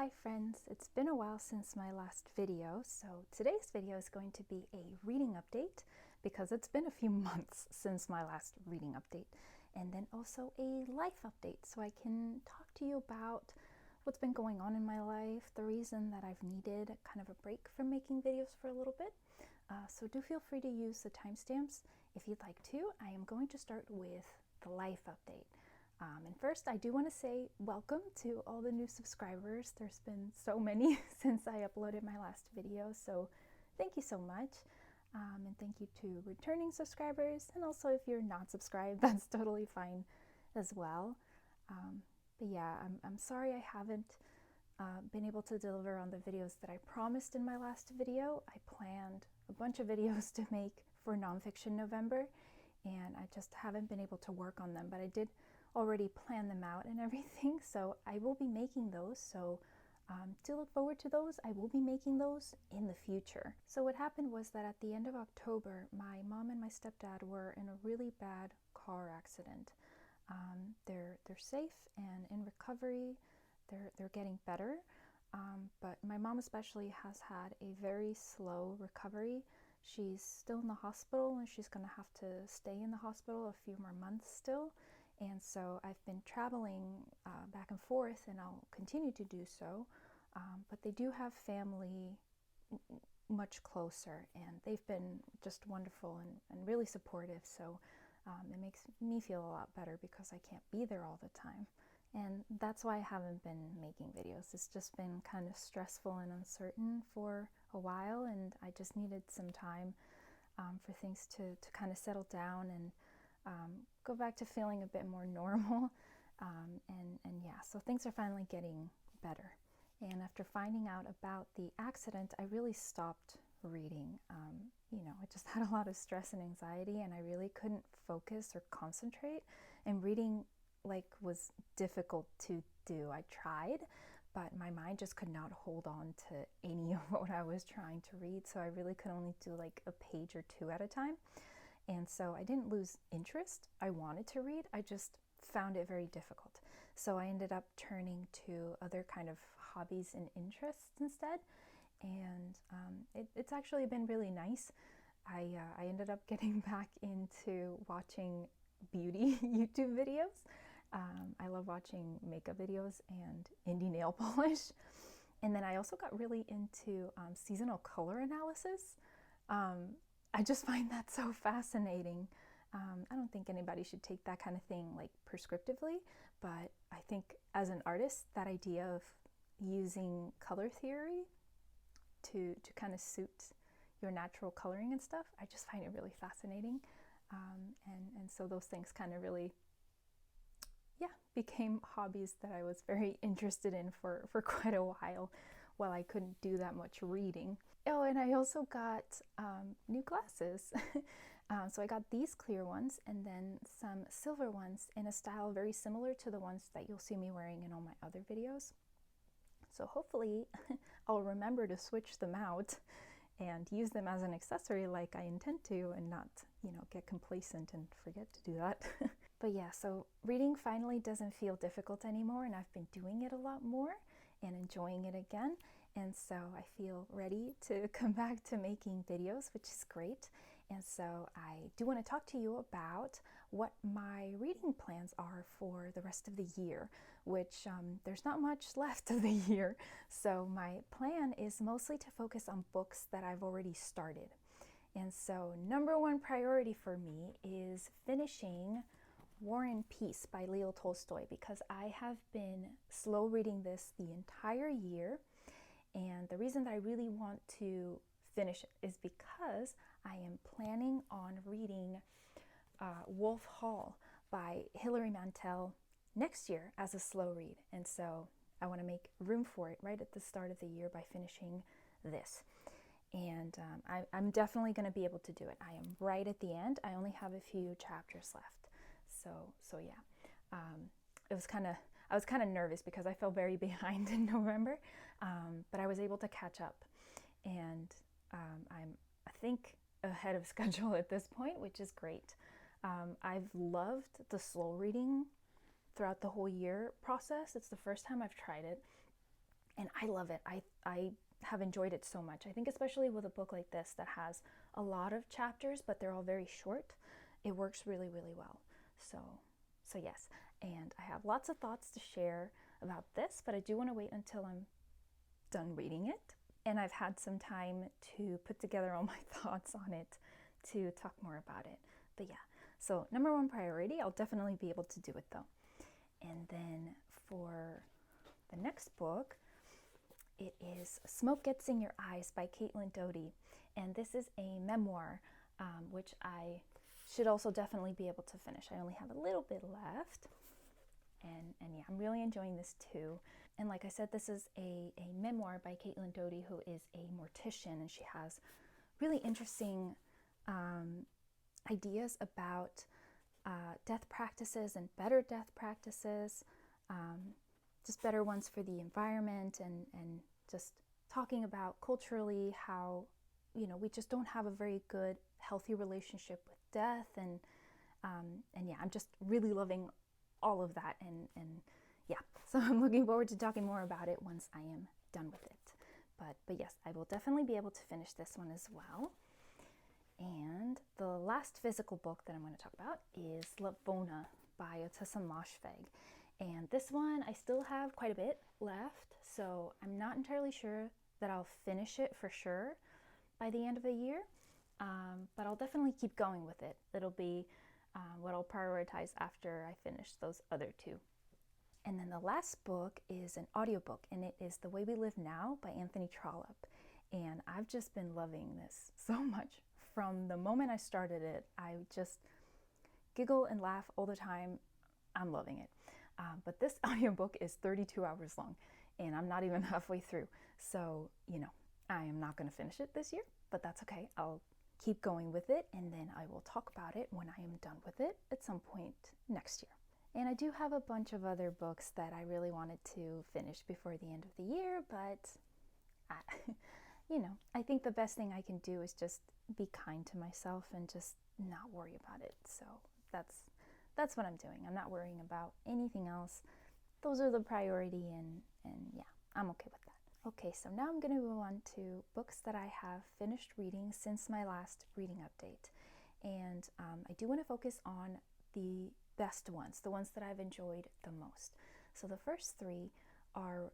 Hi friends, it's been a while since my last video, so today's video is going to be a reading update because it's been a few months since my last reading update, and then also a life update so I can talk to you about what's been going on in my life, the reason that I've needed kind of a break from making videos for a little bit. So do feel free to use the timestamps if you'd like to. I am going to start with the life update. And first, I do want to say welcome to all the new subscribers. There's been so many since I uploaded my last video, so thank you so much. And thank you to returning subscribers, and also if you're not subscribed, that's totally fine as well. But yeah, I'm sorry I haven't been able to deliver on the videos that I promised in my last video. I planned a bunch of videos to make for Nonfiction November, and I just haven't been able to work on them, but I did already plan them out and everything, so I will be making those, so to look forward to those. I will be making those in the future. So what happened was that at the end of October, my mom and my stepdad were in a really bad car accident. They're safe and in recovery. They're getting better, but my mom especially has had a very slow recovery. She's still in the hospital, and she's going to have to stay in the hospital a few more months still. And so I've been traveling back and forth, and I'll continue to do so. But they do have family much closer, and they've been just wonderful and really supportive. So it makes me feel a lot better because I can't be there all the time. And that's why I haven't been making videos. It's just been kind of stressful and uncertain for a while, and I just needed some time for things to kind of settle down and go back to feeling a bit more normal. And yeah, so things are finally getting better. And after finding out about the accident, I really stopped reading. You know, I just had a lot of stress and anxiety, and I really couldn't focus or concentrate, and reading was difficult to do. I tried, but my mind just could not hold on to any of what I was trying to read, so I really could only do like a page or two at a time. And so I didn't lose interest. I wanted to read, I just found it very difficult. So I ended up turning to other kind of hobbies and interests instead. And it's actually been really nice. I ended up getting back into watching beauty YouTube videos. I love watching makeup videos and indie nail polish. And then I also got really into seasonal color analysis. I just find that so fascinating. I don't think anybody should take that kind of thing like prescriptively, but I think as an artist, that idea of using color theory to kind of suit your natural coloring and stuff, I just find it really fascinating. And so those things kind of really, yeah, became hobbies that I was very interested in for quite a while I couldn't do that much reading. Oh, and I also got new glasses. So I got these clear ones and then some silver ones in a style very similar to the ones that you'll see me wearing in all my other videos. So hopefully I'll remember to switch them out and use them as an accessory like I intend to, and not, you know, get complacent and forget to do that. But yeah, so reading finally doesn't feel difficult anymore, and I've been doing it a lot more and enjoying it again. And so I feel ready to come back to making videos, which is great. And so I do want to talk to you about what my reading plans are for the rest of the year, which there's not much left of the year. So my plan is mostly to focus on books that I've already started. And so number one priority for me is finishing War and Peace by Leo Tolstoy, because I have been slow reading this the entire year. And the reason that I really want to finish it is because I am planning on reading Wolf Hall by Hilary Mantel next year as a slow read. And so I want to make room for it right at the start of the year by finishing this. And I'm definitely going to be able to do it. I am right at the end. I only have a few chapters left. So yeah. I was kind of nervous because I fell very behind in November, but I was able to catch up, and I think ahead of schedule at this point, which is great. I've loved the slow reading throughout the whole year process. It's the first time I've tried it, and I love it. I have enjoyed it so much. I think especially with a book like this that has a lot of chapters, but they're all very short, it works really, really well. So yes, and I have lots of thoughts to share about this, but I do want to wait until I'm done reading it, and I've had some time to put together all my thoughts on it to talk more about it. But yeah, so number one priority, I'll definitely be able to do it though. And then for the next book, it is Smoke Gets in Your Eyes by Doughty, and this is a memoir, which I should also definitely be able to finish. I only have a little bit left, and yeah, I'm really enjoying this too. And like I said, this is a memoir by Doughty, who is a mortician, and she has really interesting ideas about death practices and better death practices, just better ones for the environment, and just talking about culturally how, you know, we just don't have a very good, healthy relationship with death, and yeah, I'm just really loving all of that, and yeah, so I'm looking forward to talking more about it once I am done with it. But yes, I will definitely be able to finish this one as well. And the last physical book that I'm going to talk about is Lapvona by Otessa Moshfegh. And this one, I still have quite a bit left, so I'm not entirely sure that I'll finish it for sure by the end of the year, but I'll definitely keep going with it. It'll be what I'll prioritize after I finish those other two. And then the last book is an audiobook, and it is The Way We Live Now by Anthony Trollope. And I've just been loving this so much. From the moment I started it, I just giggle and laugh all the time. I'm loving it. But this audiobook is 32 hours long, and I'm not even halfway through. So, you know, I am not going to finish it this year, but that's okay. I'll keep going with it, and then I will talk about it when I am done with it at some point next year. And I do have a bunch of other books that I really wanted to finish before the end of the year, but you know, I think the best thing I can do is just be kind to myself and just not worry about it. So that's what I'm doing. I'm not worrying about anything else. Those are the priority, and yeah, I'm okay with that. Okay, so now I'm going to move on to books that I have finished reading since my last reading update. And I do want to focus on the best ones, the ones that I've enjoyed the most. So the first three are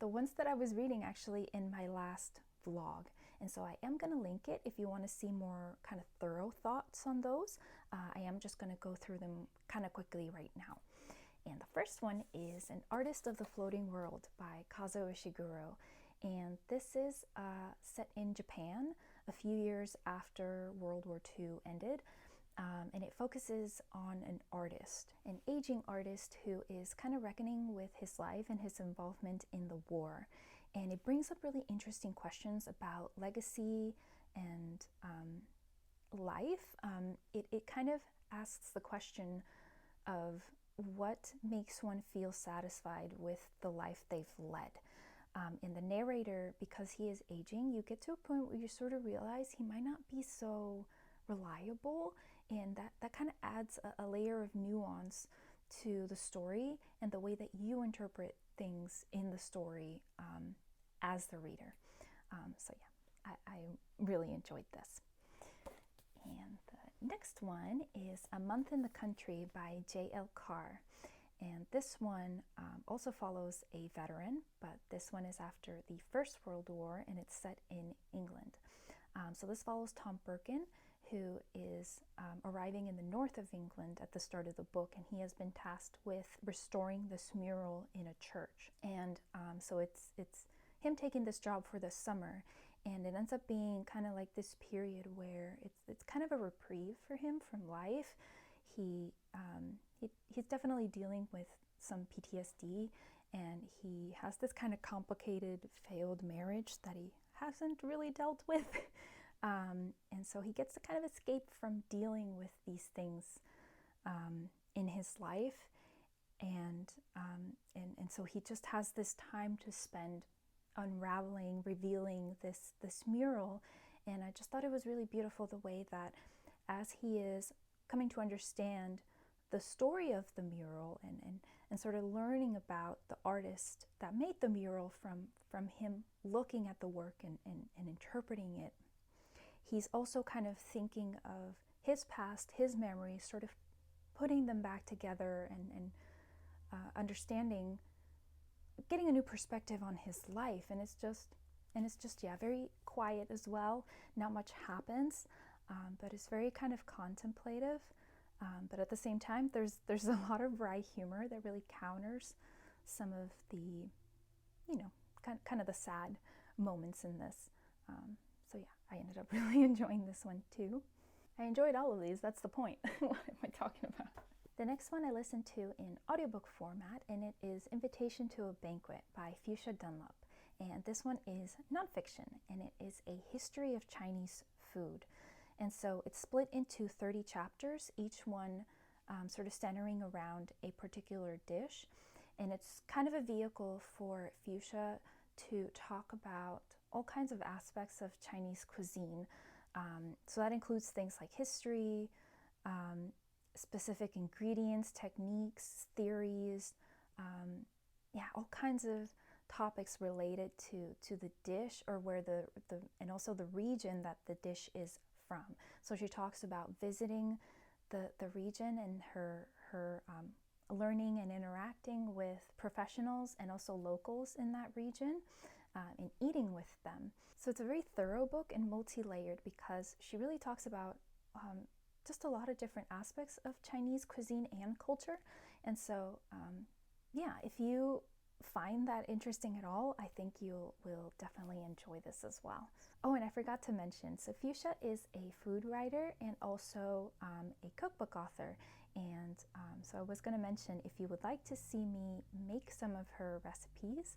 the ones that I was reading actually in my last vlog. And so I am going to link it if you want to see more kind of thorough thoughts on those. I am just going to go through them kind of quickly right now. And the first one is An Artist of the Floating World by Kazuo Ishiguro. And this is set in Japan a few years after World War II ended. And it focuses on an artist, an aging artist who is kind of reckoning with his life and his involvement in the war. And it brings up really interesting questions about legacy and life. It kind of asks the question of what makes one feel satisfied with the life they've led. And the narrator, because he is aging, you get to a point where you sort of realize he might not be so reliable, and that kind of adds a layer of nuance to the story and the way that you interpret things in the story as the reader. So yeah, I really enjoyed this. And the next one is A Month in the Country by J.L. Carr. And this one also follows a veteran, but this one is after the First World War, and it's set in England. So this follows Tom Birkin, who is arriving in the north of England at the start of the book, and he has been tasked with restoring this mural in a church. And so it's him taking this job for the summer, and it ends up being kind of like this period where it's kind of a reprieve for him from life. He's definitely dealing with some PTSD, and he has this kind of complicated failed marriage that he hasn't really dealt with. And so he gets to kind of escape from dealing with these things in his life, and so he just has this time to spend unraveling, revealing this mural. And I just thought it was really beautiful the way that as he is coming to understand the story of the mural and and sort of learning about the artist that made the mural from him looking at the work and interpreting it. He's also kind of thinking of his past, his memories, sort of putting them back together and understanding, getting a new perspective on his life. And it's just, yeah, very quiet as well. Not much happens, but it's very kind of contemplative. But at the same time, there's a lot of wry humor that really counters some of the, you know, kind of the sad moments in this. So yeah, I ended up really enjoying this one too. I enjoyed all of these, that's the point. What am I talking about? The next one I listened to in audiobook format, and it is Invitation to a Banquet by Fuchsia Dunlop. And this one is nonfiction, and it is a history of Chinese food. And so it's split into 30 chapters, each one sort of centering around a particular dish. And it's kind of a vehicle for Fuchsia to talk about all kinds of aspects of Chinese cuisine. So that includes things like history, specific ingredients, techniques, theories, yeah, all kinds of topics related to the dish, or where and also the region that the dish is from. So she talks about visiting the region and her learning and interacting with professionals and also locals in that region, and eating with them. So it's a very thorough book and multi-layered, because she really talks about just a lot of different aspects of Chinese cuisine and culture. And so yeah, if you find that interesting at all, I think you will definitely enjoy this as well. Oh, and I forgot to mention, so Fuchsia is a food writer and also a cookbook author. And so I was going to mention, if you would like to see me make some of her recipes,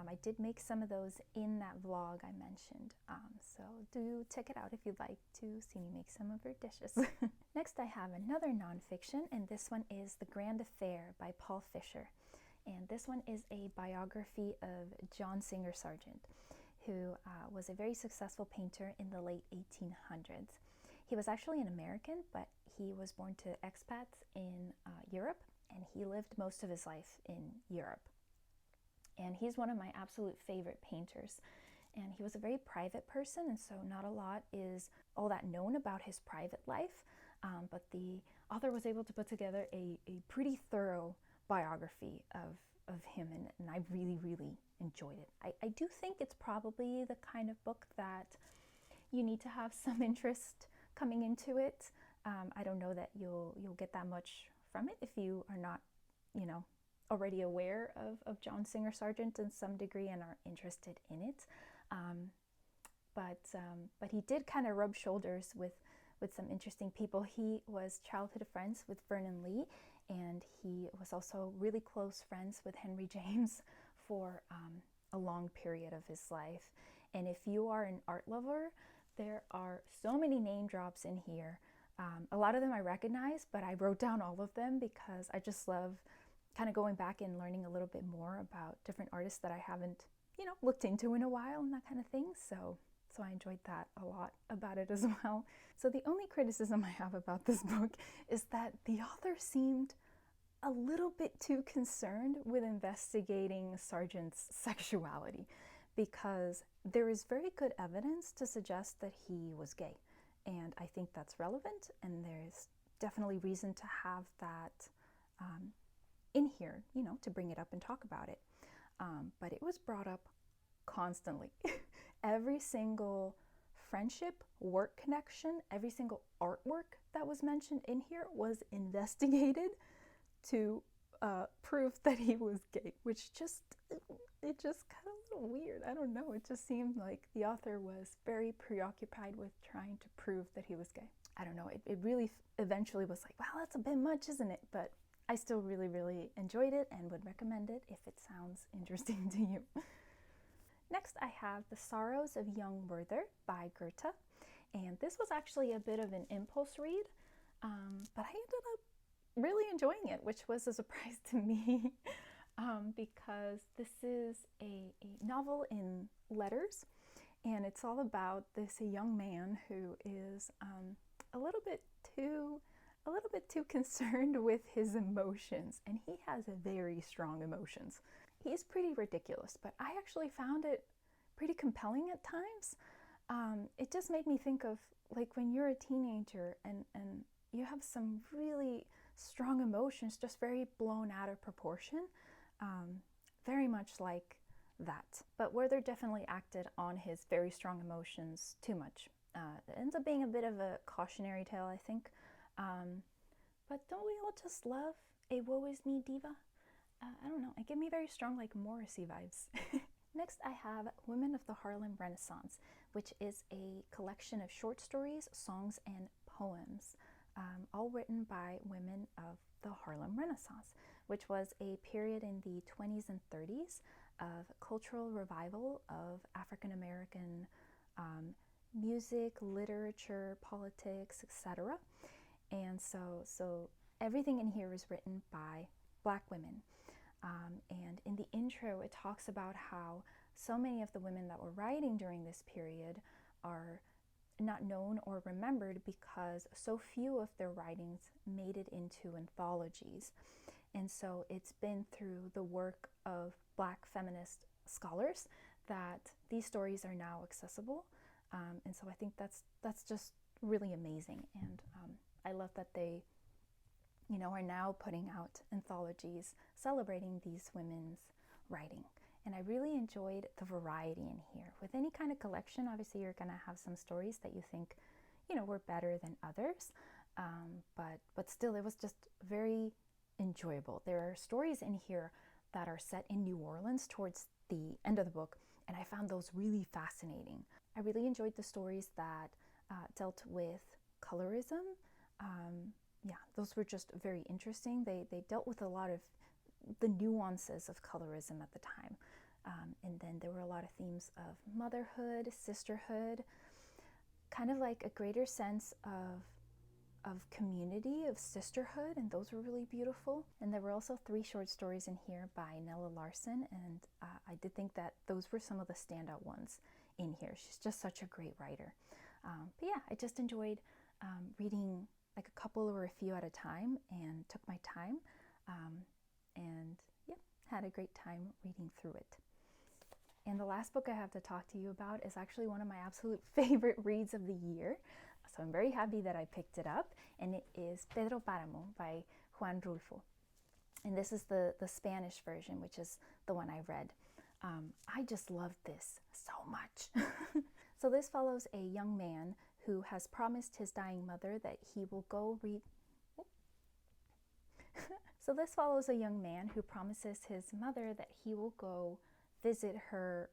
I did make some of those in that vlog I mentioned. So do check it out if you'd like to see me make some of her dishes. Next I have another nonfiction, and this one is The Grand Affair by Paul Fisher. And this one is a biography of John Singer Sargent, who was a very successful painter in the late 1800s. He was actually an American, but he was born to expats in Europe, and he lived most of his life in Europe. And he's one of my absolute favorite painters. And he was a very private person, and so not a lot is all that known about his private life. But the author was able to put together a pretty thorough biography of him, and I really, really enjoyed it. I do think it's probably the kind of book that you need to have some interest coming into it. I don't know that you'll get that much from it if you are not, you know, already aware of John Singer Sargent in some degree and are interested in it. But he did kind of rub shoulders with some interesting people. He was childhood friends with Vernon Lee, and he was also really close friends with Henry James for a long period of his life. And if you are an art lover, there are so many name drops in here. A lot of them I recognize, but I wrote down all of them because I just love kind of going back and learning a little bit more about different artists that I haven't, you know, looked into in a while and that kind of thing. So I enjoyed that a lot about it as well. So the only criticism I have about this book is that the author seemed a little bit too concerned with investigating Sargent's sexuality, because there is very good evidence to suggest that he was gay. And I think that's relevant, and there's definitely reason to have that in here, you know, to bring it up and talk about it. But it was brought up constantly. Every single friendship, work connection, every single artwork that was mentioned in here was investigated to prove that he was gay, which it just kind of a little weird. I don't know. It just seemed like the author was very preoccupied with trying to prove that he was gay. I don't know. It really eventually was like, wow, that's a bit much, isn't it? But I still really, really enjoyed it and would recommend it if it sounds interesting to you. Next, I have The Sorrows of Young Werther by Goethe. And this was actually a bit of an impulse read, but I ended up really enjoying it, which was a surprise to me, because this is a novel in letters, and it's all about this young man who is a little bit too a little bit too concerned with his emotions, and he has very strong emotions. He's pretty ridiculous, but I actually found it pretty compelling at times. It just made me think of like when you're a teenager and you have some really strong emotions, just very blown out of proportion, very much like that. But Werther definitely acted on his very strong emotions too much. It ends up being a bit of a cautionary tale, I think. But don't we all just love a woe is me diva? I don't know, it gave me very strong like Morrissey vibes. Next I have Women of the Harlem Renaissance, which is a collection of short stories, songs, and poems, all written by women of the Harlem Renaissance, which was a period in the 20s and 30s of cultural revival of African American music, literature, politics, etc. And so everything in here is written by Black women. And in the intro, it talks about how so many of the women that were writing during this period are not known or remembered because so few of their writings made it into anthologies. And so it's been through the work of Black feminist scholars that these stories are now accessible. And so I think that's just really amazing. And I love that they, you know, are now putting out anthologies celebrating these women's writing. And I really enjoyed the variety in here. With any kind of collection, obviously you're going to have some stories that you think, you know, were better than others. But still, it was just very enjoyable. There are stories in here that are set in New Orleans towards the end of the book, and I found those really fascinating. I really enjoyed the stories that dealt with colorism. Yeah, those were just very interesting. They dealt with a lot of the nuances of colorism at the time. And then there were a lot of themes of motherhood, sisterhood, kind of like a greater sense of community, of sisterhood, and those were really beautiful. And there were also 3 short stories in here by Nella Larson, and I did think that those were some of the standout ones in here. She's just such a great writer. But yeah, I just enjoyed reading like a couple or a few at a time and took my time. And yeah, had a great time reading through it. And the last book I have to talk to you about is actually one of my absolute favorite reads of the year. So I'm very happy that I picked it up, and it is Pedro Paramo by Juan Rulfo. And this is the Spanish version, which is the one I read. I just loved this so much. So this follows a young man who has promised his dying mother that he will go read... So this follows a young man who promises his mother that he will go visit her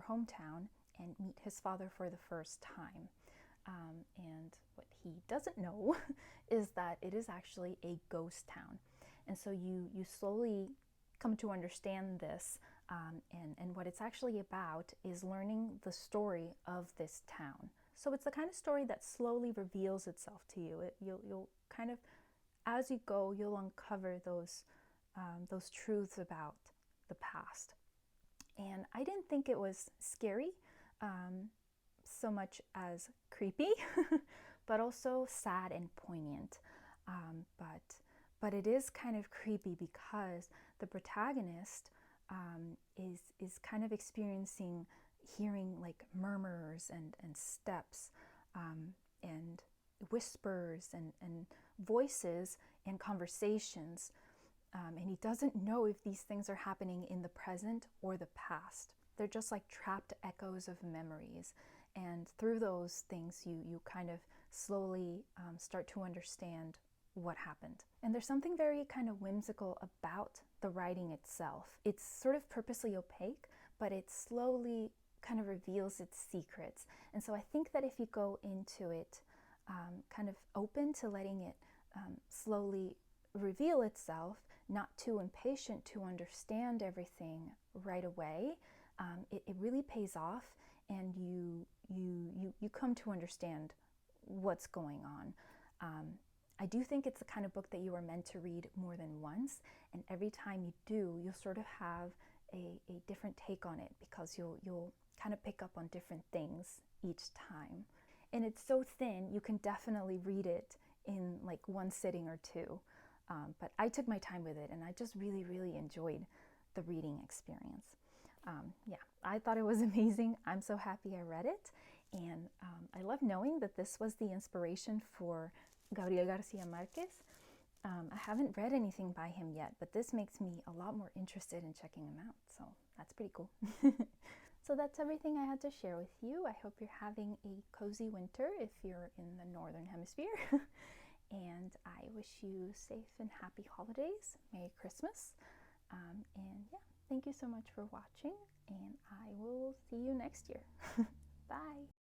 hometown and meet his father for the first time. And what he doesn't know is that it is actually a ghost town. And so you slowly come to understand this, and what it's actually about is learning the story of this town. So it's the kind of story that slowly reveals itself to you. You'll kind of, as you go, you'll uncover those truths about the past. And I didn't think it was scary so much as creepy, but also sad and poignant. But it is kind of creepy because the protagonist is kind of experiencing hearing like murmurs and steps and whispers and voices and conversations. And he doesn't know if these things are happening in the present or the past. They're just like trapped echoes of memories. And through those things, you kind of slowly start to understand what happened. And there's something very kind of whimsical about the writing itself. It's sort of purposely opaque, but it slowly kind of reveals its secrets. And so I think that if you go into it kind of open to letting it slowly reveal itself, not too impatient to understand everything right away, it really pays off, and you come to understand what's going on. I do think it's the kind of book that you are meant to read more than once, and every time you do, you'll sort of have a different take on it, because you'll kind of pick up on different things each time. And it's so thin, you can definitely read it in like one sitting or two. But I took my time with it, and I just really, really enjoyed the reading experience. Yeah, I thought it was amazing. I'm so happy I read it. And I love knowing that this was the inspiration for Gabriel Garcia Marquez. I haven't read anything by him yet, but this makes me a lot more interested in checking him out. So that's pretty cool. So that's everything I had to share with you. I hope you're having a cozy winter if you're in the Northern Hemisphere. And I wish you safe and happy holidays. Merry Christmas. And yeah, thank you so much for watching, and I will see you next year. Bye.